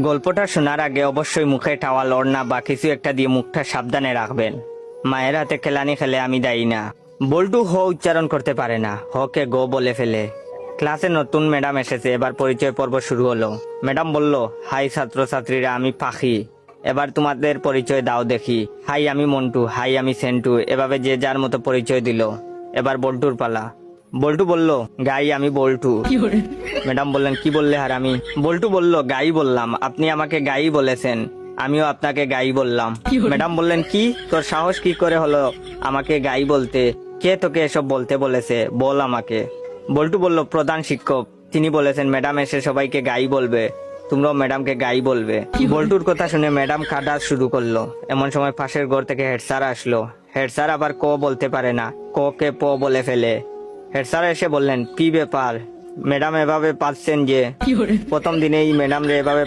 গল্পটা শোনার আগে অবশ্যই মুখে টাওয়াল ওড়না বা কিছু একটা দিয়ে মুখটা সাবধানে রাখবেন। মায়ের হাতে কেলানি খেলে আমি দায়ী না। বল্টু হ উচ্চারণ করতে পারে না, হকে গো বলে ফেলে। ক্লাসে নতুন ম্যাডাম এসেছে, এবার পরিচয় পর্ব শুরু হলো। ম্যাডাম বলল, হাই ছাত্রছাত্রীরা, আমি পাখি, এবার তোমাদের পরিচয় দাও দেখি। হাই আমি মন্টু, হাই আমি সেন্টু, এভাবে যে যার মতো পরিচয় দিল। এবার বল্টুর পালা। বল্টু বলল, গাই আমি বল্টু। ম্যাডাম বললেন, কি বললে হারামি? বল্টু বলল, গাই বললাম, আপনি আমাকে গাই বলেছেন, আমিও আপনাকে গাই বললাম। ম্যাডাম বললেন, কি তোর সাহস কি করে হলো আমাকে গাই বলতে? কে তোকে এসব বলতে বলেছে, বল আমাকে। বল্টু বলল, প্রধান শিক্ষক, তিনি বলেছেন ম্যাডাম এসে সবাইকে গাই বলবে, তোমরাও ম্যাডামকে গাই বলবে। বল্টুর কথা শুনে ম্যাডাম কাঁদা শুরু করলো। এমন সময় পাশের ঘর থেকে হেড স্যার আসলো। হেড স্যার আবার ক বলতে পারে না, ক কে প বলে ফেলে। হেড স্যার এসে বললেন, কি ব্যাপার ম্যাডাম এভাবে পাচ্ছেন যে? প্রথম দিনেই ম্যাডাম রে এভাবে